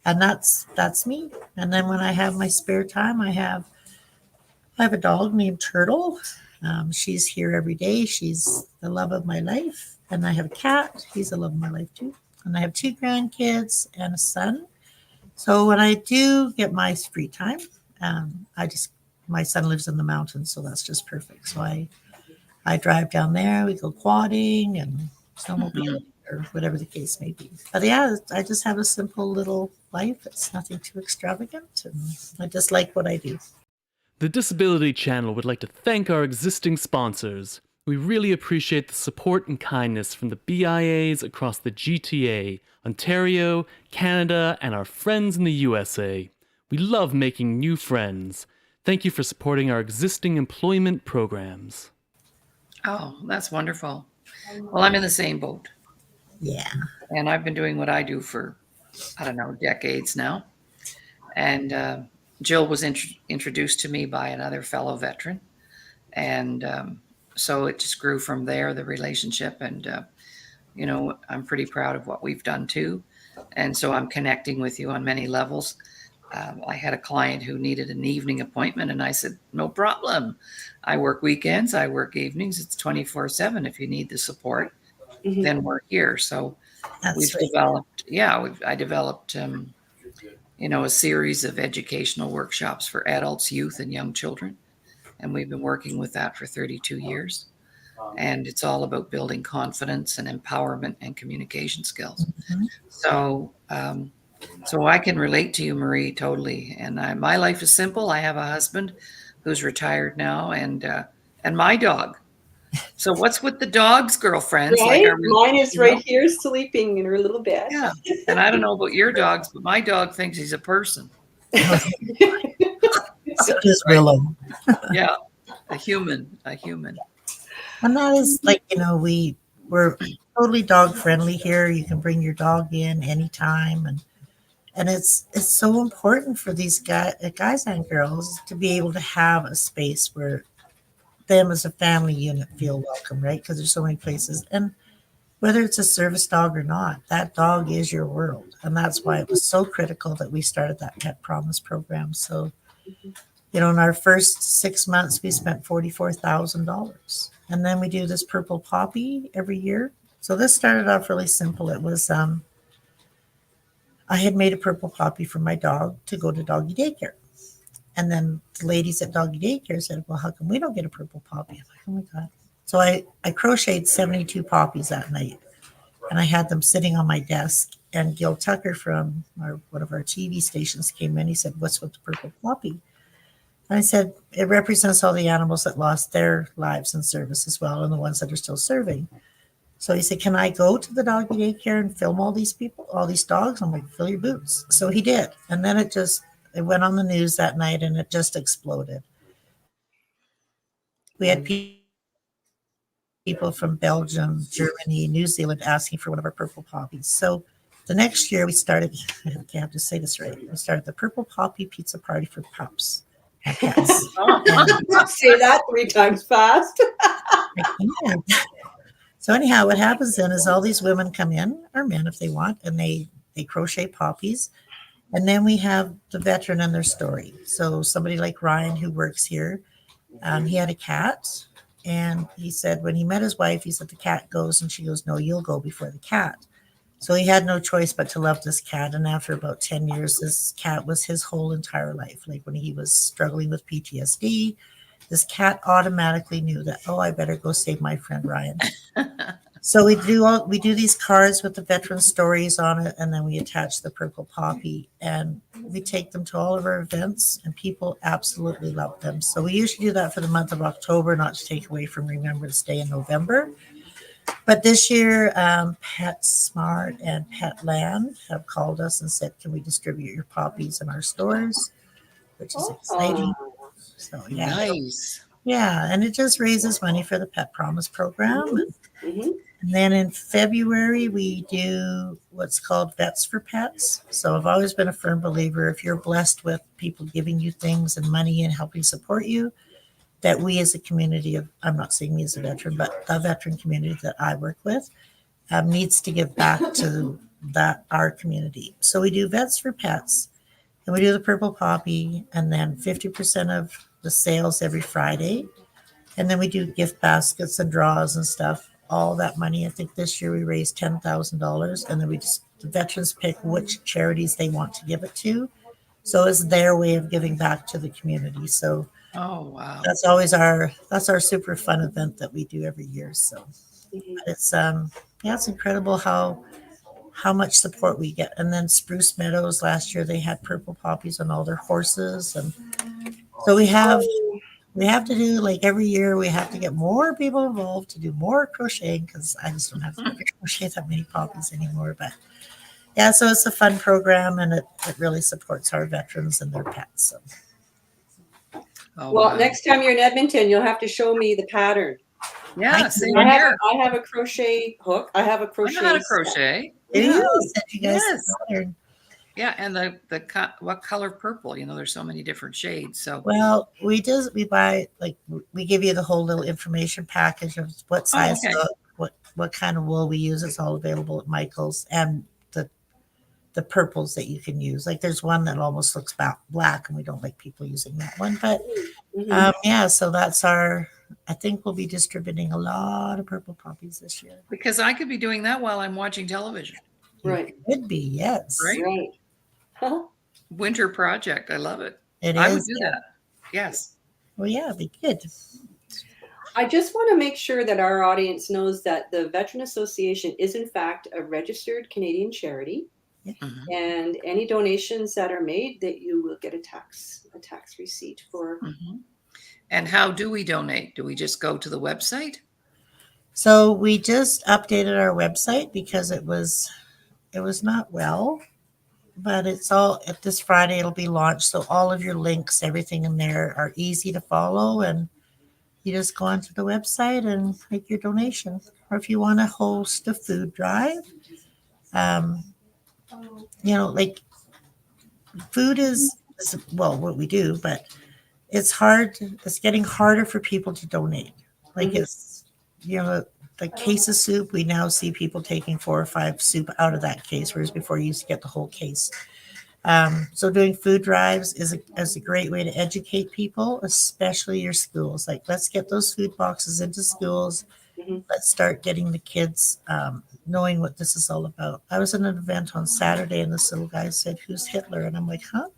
And that's me. And then when I have my spare time, I have a dog named Turtle. She's here every day. She's the love of my life. And I have a cat. He's the love of my life too. And I have 2 grandkids and a son. So when I do get my free time, my son lives in the mountains, so that's just perfect. So I drive down there. We go quadding and snowmobiling or whatever the case may be. But yeah, I just have a simple little life. It's nothing too extravagant, and I just like what I do. The Disability Channel would like to thank our existing sponsors. We really appreciate the support and kindness from the BIAs across the GTA, Ontario, Canada, and our friends in the USA. We love making new friends. Thank you for supporting our existing employment programs. Oh, that's wonderful. Well, I'm in the same boat. Yeah. And I've been doing what I do for, I don't know, decades now. And Jill was introduced to me by another fellow veteran. And so it just grew from there, the relationship. And, I'm pretty proud of what we've done too. And so I'm connecting with you on many levels. I had a client who needed an evening appointment, and I said, no problem. I work weekends, I work evenings. It's 24/7. If you need the support, then we're here. So we've developed, I developed, a series of educational workshops for adults, youth, and young children. And we've been working with that for 32 years. And it's all about building confidence and empowerment and communication skills. So I can relate to you, Marie, totally. And my life is simple. I have a husband who's retired now, and my dog. So what's with the dogs, girlfriends? Right? Mine is right here sleeping in her little bed. Yeah. And I don't know about your dogs, but my dog thinks he's a person. So does Willow. Yeah. A human. And that is like, we're totally dog friendly here. You can bring your dog in anytime. And it's so important for these guys and girls to be able to have a space where them as a family unit feel welcome, right? Because there's so many places. And whether it's a service dog or not, that dog is your world. And that's why it was so critical that we started that Pet Promise program. So, in our first 6 months, we spent $44,000. And then we do this purple poppy every year. So this started off really simple. It was, I had made a purple poppy for my dog to go to doggy daycare. And then the ladies at doggy daycare said, well, how come we don't get a purple poppy? I'm like, oh my God. So I crocheted 72 poppies that night. And I had them sitting on my desk. And Gil Tucker from one of our TV stations came in. He said, what's with the purple poppy? And I said, it represents all the animals that lost their lives in service as well, and the ones that are still serving. So he said, can I go to the doggy daycare and film all these people, all these dogs? I'm like, fill your boots. So he did. And then it went on the news that night, and it just exploded. We had people from Belgium, Germany, New Zealand asking for one of our purple poppies. So the next year we started, I have to say this right, we started the Purple Poppy Pizza Party for pups. Say that 3 times fast. So anyhow, what happens then is all these women come in, or men if they want, and they crochet poppies. And then we have the veteran and their story. So somebody like Ryan who works here, he had a cat. And he said when he met his wife, he said the cat goes, and she goes, no, you'll go before the cat. So he had no choice but to love this cat. And after about 10 years, this cat was his whole entire life. Like when he was struggling with PTSD, this cat automatically knew that, oh, I better go save my friend Ryan. So we do these cards with the veteran stories on it, and then we attach the purple poppy, and we take them to all of our events, and people absolutely love them. So we usually do that for the month of October, not to take away from Remembrance Day in November. But this year, PetSmart and Petland have called us and said, can we distribute your poppies in our stores, which is exciting. So yeah. Nice. Yeah, and it just raises money for the Pet Promise program. Mhm. And then in February, we do what's called Vets for Pets. So I've always been a firm believer if you're blessed with people giving you things and money and helping support you, that we as a community of, I'm not saying me as a veteran, but the veteran community that I work with needs to give back to our community. So we do Vets for Pets and we do the Purple Poppy and then 50% of the sales every Friday. And then we do gift baskets and draws and stuff. All that money, I think this year we raised $10,000, and then the veterans pick which charities they want to give it to. So it's their way of giving back to the community. So Oh, wow. that's our super fun event that we do every year. So Mhm. it's it's incredible how much support we get. And then Spruce Meadows last year they had purple poppies on all their horses, and so we have to do like every year we have to get more people involved to do more crocheting because I just don't have to crochet that many poppies anymore. But yeah, so it's a fun program and it really supports our veterans and their pets. So Oh, Well, wow. next time you're in Edmonton, you'll have to show me the pattern. Yeah, same I here. have a crochet hook. I have a I crochet. know how to set. crochet. there Yeah. you go. Send you guys Yes. some pattern. Yeah, and what color purple? You know, there's so many different shades. So, Well, we buy like we give you the whole little information package of what size okay. hook, what kind of wool we use. It's all available at Michael's, and the purples that you can use. Like there's one that almost looks black, and we don't like people using that one. But Mhm. yeah, so that's our. I think we'll be distributing a lot of purple poppies this year. because I could be doing that while I'm watching television. Right. Could be, yes. Right. Right. Huh? Winter project. I love it. It I would is. do that. Yes. Well, yeah, it'd be good. I just want to make sure that our audience knows that the Veteran Association is in fact a registered Canadian charity, Mhm. and any donations that are made, that you will get a tax receipt for. Mhm. And how do we donate? Do we just go to the website? So we just updated our website because it was not well, but it's all at this Friday it'll be launched. So all of your links, everything in there are easy to follow, and you just go onto the website and make your donation. Or if you want to host a food drive, um, like food is well what we do, but it's hard. It's getting harder for people to donate. Like Mhm. it's the case of soup. We now see people taking 4 or 5 soup out of that case, whereas before you used to get the whole case. So doing food drives is a great way to educate people, especially your schools. Like let's get those food boxes into schools. Mhm. Let's start getting the kids knowing what this is all about. I was at an event on Saturday and this little guy said, "Who's Hitler?" And I'm like, "Huh?"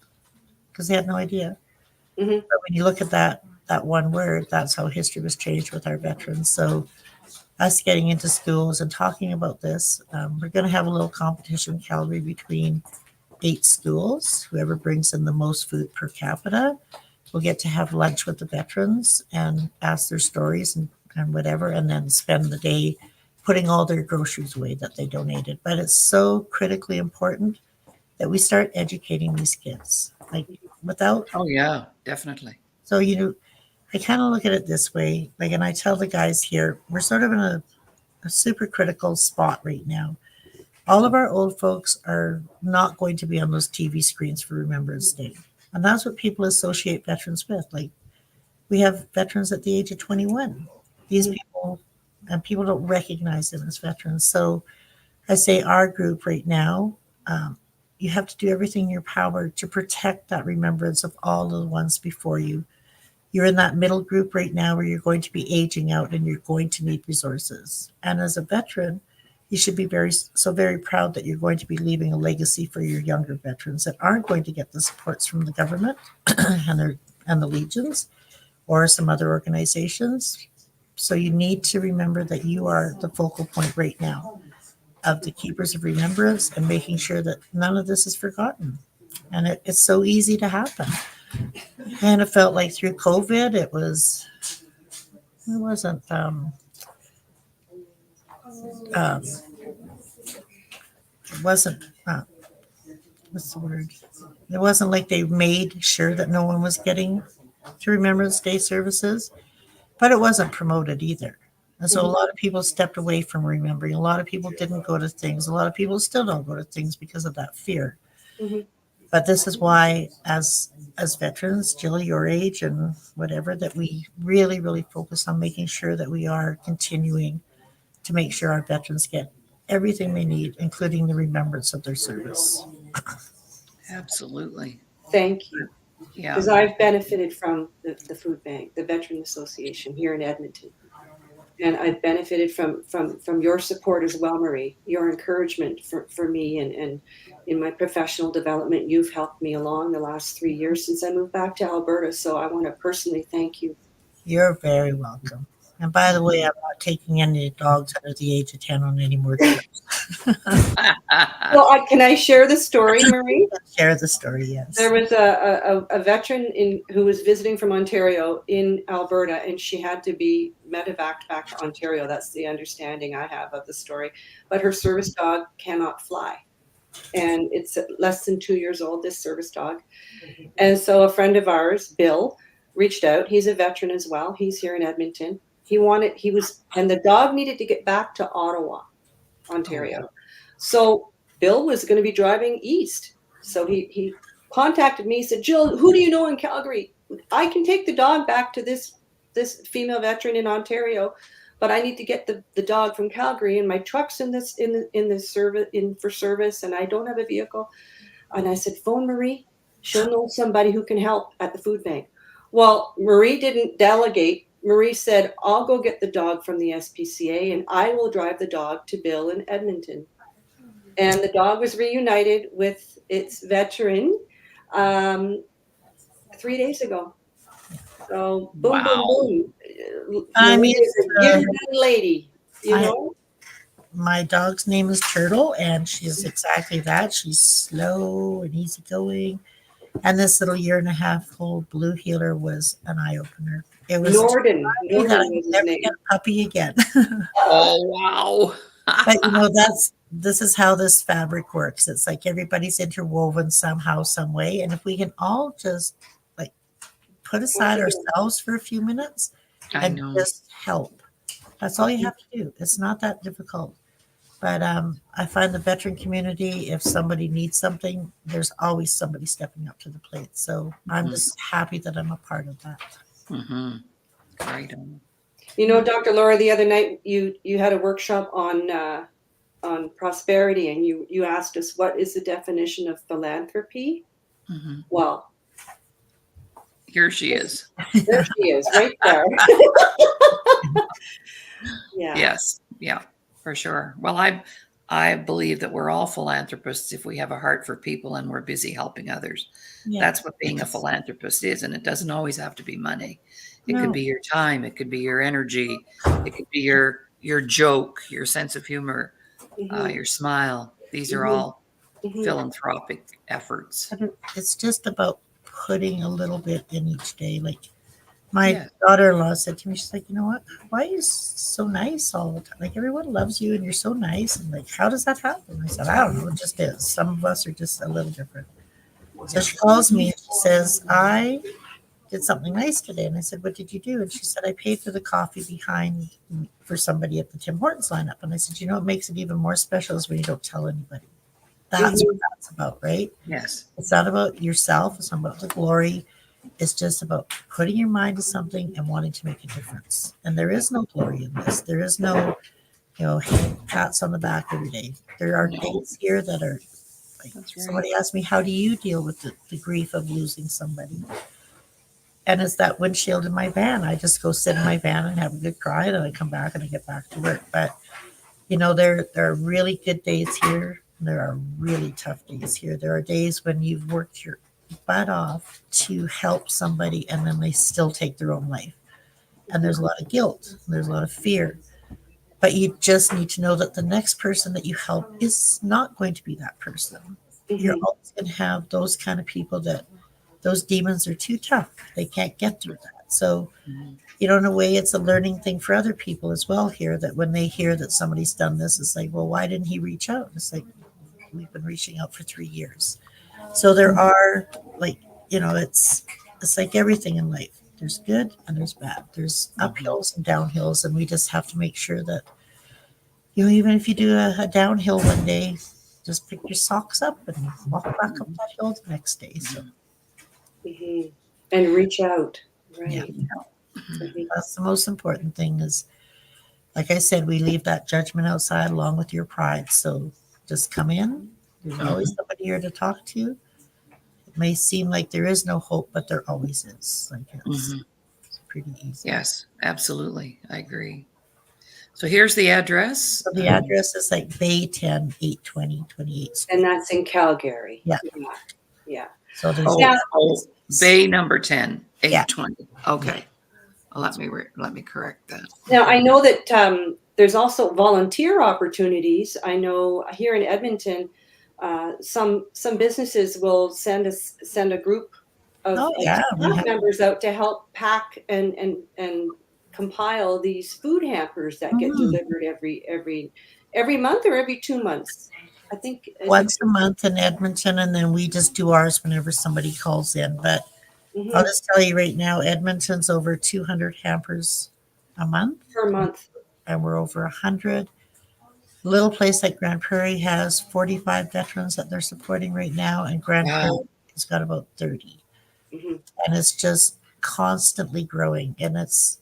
Because they had no idea. Mhm. But when you look at that one word, that's how history was changed with our veterans. So us getting into schools and talking about this, we're going to have a little competition in Calgary between 8 schools. Whoever brings in the most food per capita will get to have lunch with the veterans and ask their stories and whatever, and then spend the day putting all their groceries away that they donated. But it's so critically important that we start educating these kids. Like without, Oh, yeah, definitely. so I kind of look at it this way. Like, and I tell the guys here, we're sort of in a super critical spot right now. All of our old folks are not going to be on those TV screens for Remembrance Day. And that's what people associate veterans with. Like we have veterans at the age of 21. These people, and people don't recognize them as veterans. So I say our group right now, you have to do everything in your power to protect that remembrance of all of the ones before you. You're in that middle group right now where you're going to be aging out and you're going to need resources. And as a veteran, you should be very proud that you're going to be leaving a legacy for your younger veterans that aren't going to get the supports from the government and the legions or some other organizations. So you need to remember that you are the focal point right now of the keepers of remembrance and making sure that none of this is forgotten. And it's so easy to happen. And it felt like through COVID, it wasn't, it wasn't, what's the word? It wasn't like they made sure that no one was getting to Remembrance Day services. but it wasn't promoted either. And so a lot of people stepped away from remembering. A lot of people didn't go to things. A lot of people still don't go to things because of that fear. Mhm. But this is why, as veterans, Jill, your age and whatever, that we really, really focus on making sure that we are continuing to make sure our veterans get everything they need, including the remembrance of their service. Absolutely. Thank you. Yeah. Because I've benefited from the food bank, the Veteran Association here in Edmonton. And I've benefited from your support as well, Marie, your encouragement for me and in my professional development. You've helped me along the last 3 years since I moved back to Alberta. So I want to personally thank you. You're very welcome. And by the way, I'm not taking any dogs under the age of 10 on any more trips. Well, can I share the story, Marie? Share the story, yes. There was a veteran who was visiting from Ontario in Alberta, and she had to be medevaced back to Ontario. That's the understanding I have of the story. But her service dog cannot fly. And it's less than 2 years old, this service dog. And so a friend of ours, Bill, reached out. He's a veteran as well. He's here in Edmonton. And the dog needed to get back to Ottawa, Ontario. So Bill was going to be driving east. So he contacted me. He said, Jill, who do you know in Calgary? I can take the dog back to this female veteran in Ontario, but I need to get the dog from Calgary, and my truck's in for service, and I don't have a vehicle. And I said, phone Marie. She'll know somebody who can help at the food bank. Well, Marie didn't delegate. Marie said, I'll go get the dog from the SPCA, and I will drive the dog to Bill in Edmonton. And the dog was reunited with its veteran 3 days ago. So boom, Wow. boom, boom. I mean, Get it done, lady. You know? My dog's name is Turtle, and she's exactly that. She's slow and easygoing. And this little 1.5-year-old blue heeler was an eye opener. It was Norden was never his name. get a puppy again. Oh, wow. But this is how this fabric works. It's like everybody's interwoven somehow, some way. And if we can all just like put aside ourselves for a few minutes I and know. just help. That's all you have to do. It's not that difficult. But I find the veteran community, if somebody needs something, there's always somebody stepping up to the plate. So I'm just happy that I'm a part of that. Mm-hmm. Right on. You know, Dr. Laura, the other night you had a workshop on prosperity, and you asked us what is the definition of philanthropy. Mm-hmm. Well, Here she is. there she is, right there. Yeah. Yes. Yeah, for sure. Well, I believe that we're all philanthropists if we have a heart for people and we're busy helping others. Yeah. That's what being a philanthropist is. And it doesn't always have to be money. It No. could be your time. It could be your energy. It could be your joke, your sense of humor, your smile. These are all philanthropic efforts. It's just about putting a little bit in each day. Like my daughter-in-law said to me, she's like, you know what? Why are you so nice all the time? Like everyone loves you and you're so nice. And like, how does that happen? I said, I don't know. It just is. Some of us are just a little different. So she calls me and she says, I did something nice today. And I said, what did you do? And she said, I paid for the coffee behind for somebody at the Tim Hortons lineup. And I said, you know what makes it even more special is when you don't tell anybody. That's what that's about, right? Yes. It's not about yourself. It's not about the glory. It's just about putting your mind to something and wanting to make a difference. And there is no glory in this. There is no, pats on the back every day. There are days here that are like, somebody asked me, how do you deal with the grief of losing somebody? And it's that windshield in my van. I just go sit in my van and have a good cry, and then I come back and I get back to work. But, there are really good days here. And there are really tough days here. There are days when you've worked your butt off to help somebody and then they still take their own life. And there's a lot of guilt. There's a lot of fear. But you just need to know that the next person that you help is not going to be that person. You're always going to have those kind of people that those demons are too tough. They can't get through that. So, in a way, it's a learning thing for other people as well here, that when they hear that somebody's done this, it's like, well, why didn't he reach out? It's like, we've been reaching out for 3 years. So there are it's like everything in life. There's good and there's bad. There's uphills and downhills, and we just have to make sure that, even if you do a downhill one day, just pick your socks up and walk back up that hill the next day. So And reach out. Right. yeah, Mhm. that's the most important thing. Is, like I said, we leave that judgment outside along with your pride. So just come in. There's always somebody here to talk to. It may seem like there is no hope, but there always is. Like it's pretty easy. Yes, absolutely. I agree. So here's the address. So the address is like Bay 10, 820, 28. And that's in Calgary. Yeah. Yeah. So there's Bay number 10, Yeah. 820. Okay. Well, let me correct that. Now, I know that there's also volunteer opportunities. I know here in Edmonton, some businesses will send a group of yeah, we have- members out to help pack and compile these food hampers that get delivered every month or every 2 months. I think once a month in Edmonton, and then we just do ours whenever somebody calls in. But I'll just tell you right now, Edmonton's over 200 hampers a month. per month. And we're over 100. A little place like Grand Prairie has 45 veterans that they're supporting right now, and Grand Prairie has got about 30. And it's just constantly growing. And it's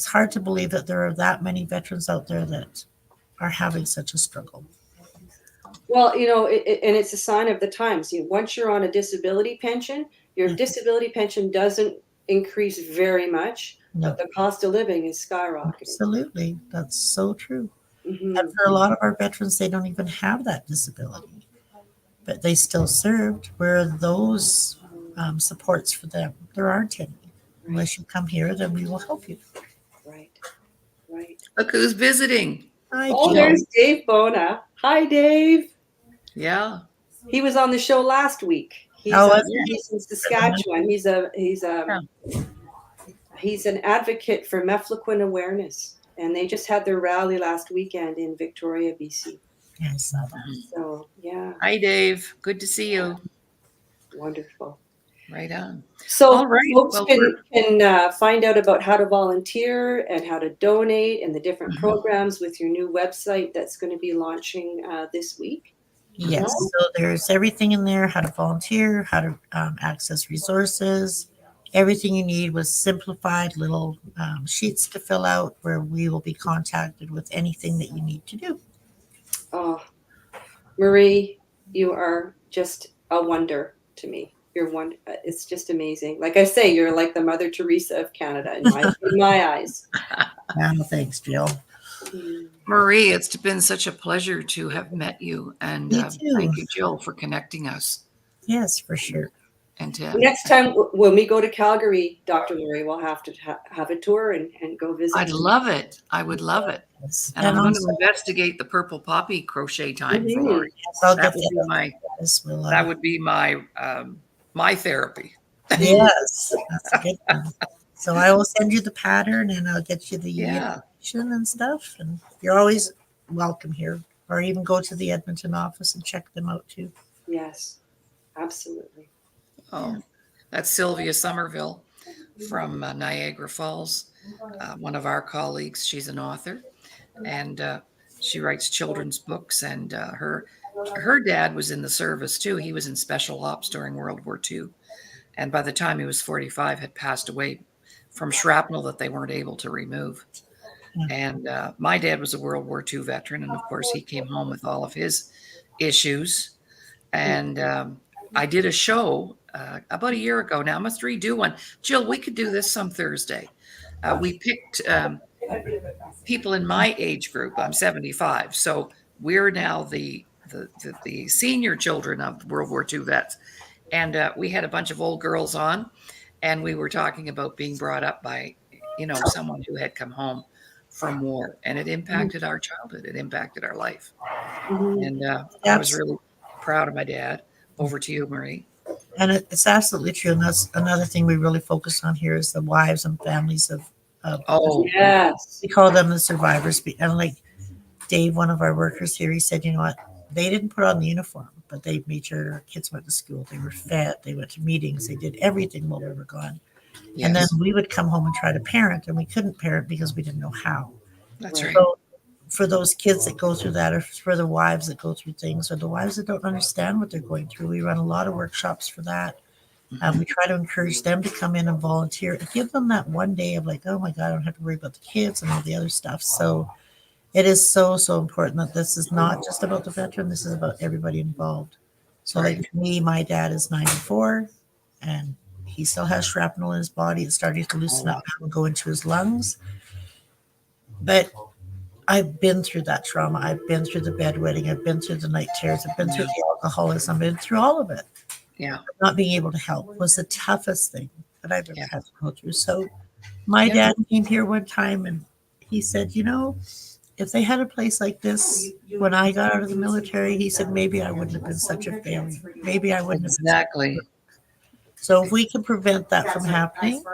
hard to believe that there are that many veterans out there that are having such a struggle. Well, and it's a sign of the times. Once you're on a disability pension, your disability pension doesn't increase very much, No. but the cost of living is skyrocketing. Absolutely. That's so true. And for a lot of our veterans, they don't even have that disability, but they still served. Where are those supports for them? There aren't any. Unless you come here, then we will help you. Right. Look who's visiting. Hi, Oh, Jill. there's Dave Bona. Hi, Dave. Yeah. He was on the show last week. He's in Saskatchewan. He's an advocate for mefloquine awareness, and they just had their rally last weekend in Victoria, BC. Yeah, I saw that. So yeah, Hi, Dave. Good to see you. wonderful. Right on. So All right. folks Well, can find out about how to volunteer and how to donate and the different programs with your new website that's going to be launching this week. Yes. So there's everything in there: how to volunteer, how to access resources. Everything you need with simplified little sheets to fill out, where we will be contacted with anything that you need to do. Oh, Marie, you are just a wonder to me. You're one. It's just amazing. Like I say, you're like the Mother Teresa of Canada in my eyes. Oh, thanks, Jill. Marie, it's been such a pleasure to have met you. And Me too. thank you, Jill, for connecting us. Yes, for sure. And Next time when we go to Calgary, Dr. Laurie, we'll have to have a tour and go visit. I'd love it. I would love it. Yes. And I'm going also, to investigate the purple poppy crochet time for Laurie. yes, I'll That get would to be my this. that would be my my therapy. Yes, that's a good one. So I will send you the pattern, and I'll get you the information and stuff. And you're always welcome here, or even go to the Edmonton office and check them out too. Yes, absolutely. Oh, that's Sylvia Somerville from Niagara Falls, one of our colleagues. She's an author, and she writes children's books. And her dad was in the service too. He was in special ops during World War II, and by the time he was 45, had passed away from shrapnel that they weren't able to remove. And my dad was a World War II veteran, and of course he came home with all of his issues. And I did a show about a year ago now. I must redo one. Jill, we could do this some Thursday. We picked people in my age group. I'm 75, so we're now the senior children of World War II vets. And we had a bunch of old girls on, and we were talking about being brought up by, someone who had come home from war, and it impacted our childhood. It impacted our life. And I was really proud of my dad. Over to you, Marie. And it's absolutely true. And that's another thing we really focus on here is the wives and families of Yes. we call them the survivors. And like Dave, one of our workers here, he said, you know what? They didn't put on the uniform, but they made sure our kids went to school. They were fed. They went to meetings. They did everything while we were gone. And then Yes, we would come home and try to parent, and we couldn't parent because we didn't know how. that's right. So for those kids that go through that, or for the wives that go through things, or the wives that don't understand what they're going through, we run a lot of workshops for that. We try to encourage them to come in and volunteer and give them that one day of like, oh my God, I don't have to worry about the kids and all the other stuff. So it is so, so important that this is not just about the veteran. This is about everybody involved. So Right. like for me, my dad is 94 and he still has shrapnel in his body. It's starting to loosen up and go into his lungs. But I've been through that trauma. I've been through the bedwetting. I've been through the night terrors. I've been through the alcoholism. I've been through all of it. Yeah. Not being able to help was the toughest thing that I've ever Yeah. had to go through. So my Yeah. dad came here one time and he said, you know, if they had a place like this when I got out of the military, he said, maybe I wouldn't have been such a failure. Maybe I wouldn't have been. Exactly. So if we can prevent that from happening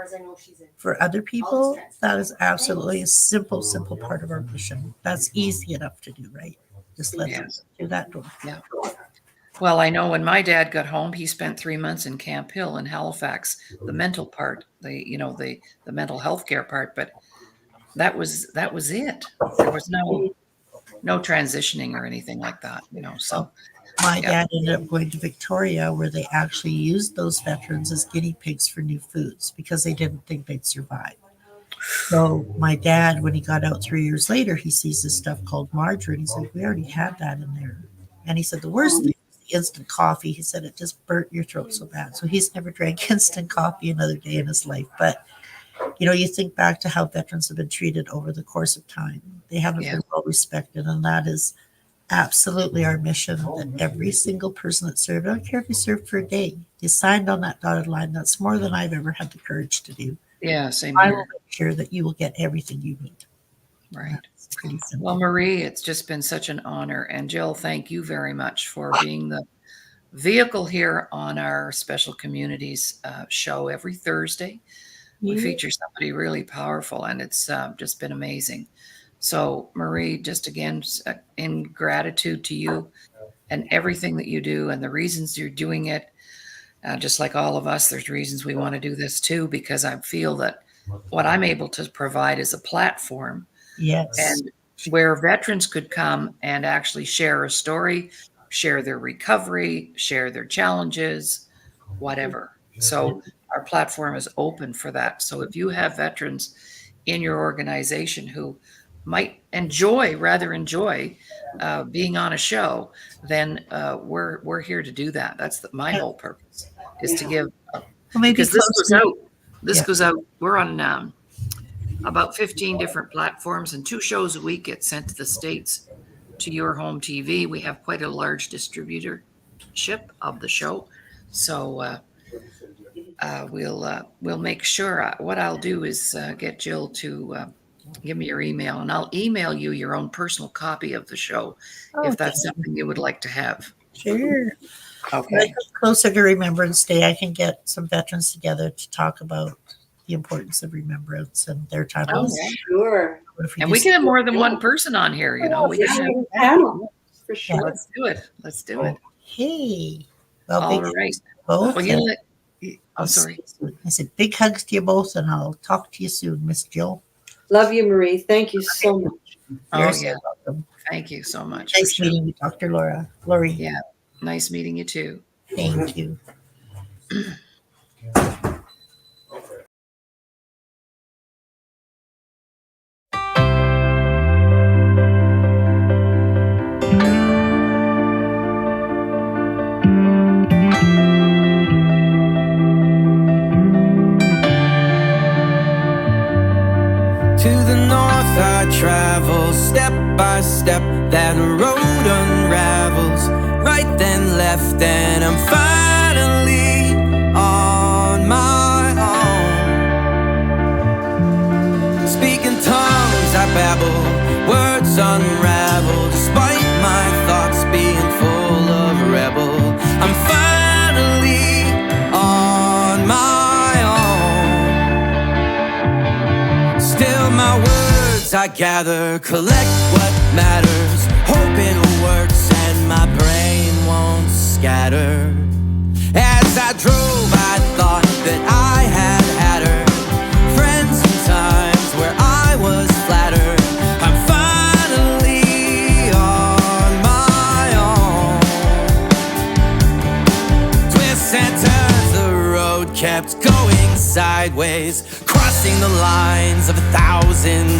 for other people, that is absolutely a simple, simple part of our mission. That's easy enough to do, right? Just let them Yes. through that door. Yeah. Well, I know when my dad got home, he spent 3 months in Camp Hill in Halifax, the mental part, the mental health care part, but that was it. There was no transitioning or anything like that, so My Yeah. dad ended up going to Victoria where they actually used those veterans as guinea pigs for new foods because they didn't think they'd survive. So my dad, when he got out 3 years later, he sees this stuff called margarine. He's like, we already had that in there. And he said, the worst thing was the instant coffee. He said, it just burnt your throat so bad. So he's never drank instant coffee another day in his life. But, you think back to how veterans have been treated over the course of time. They haven't Yeah. been well respected. And that is absolutely our mission, that every single person that served, I don't care if you served for a day, you signed on that dotted line. That's more than I've ever had the courage to do. yeah, same I here. will make sure that you will get everything you need. Right. It's pretty simple. Well, Marie, it's just been such an honor. And Jill, thank you very much for being the vehicle here on our Special Communities show every Thursday. We feature somebody really powerful, and it's just been amazing. So, Marie, just again, in gratitude to you and everything that you do and the reasons you're doing it, just like all of us, there's reasons we want to do this too, because I feel that what I'm able to provide is a platform Yes. and where veterans could come and actually share a story, share their recovery, share their challenges, whatever. So our platform is open for that. So if you have veterans in your organization who might rather enjoy being on a show, then we're here to do that. That's my whole purpose, is to give, Well, maybe because this close goes to- out. This Yeah. goes out. We're on about 15 different platforms, and 2 shows a week get sent to the States to your home TV. We have quite a large distributorship of the show. So we'll make sure. What I'll do is get Jill to give me your email, and I'll email you your own personal copy of the show if that's something you would like to have. Sure. Okay. Like closer to Remembrance Day, I can get some veterans together to talk about the importance of remembrance and their time. Oh, off. yeah. Sure. What if we And we just- can have more than one person on here, We can have, Panel, for sure. let's do it. Let's do it. Hey. Well, All big right. both. Well, I'm sorry. I said big hugs to you both, and I'll talk to you soon, Miss Jill. Love you, Marie. Thank you so much. Oh, You're so yeah. welcome. Thank you so much. for Nice sure. meeting you, Dr. Laurie. Yeah. Nice meeting you too. Thank you. To the north I travel, step by step, that road unravels, right then left, and I'm finally on my own. Speaking tongues I babble, words unravel, despite my thoughts being full of rebel. I'm finally on my own. Still my words I gather, collect what matters, hope it works and my brain won't scatter. As I drove I thought that I had her, sideways, crossing the lines of 1,000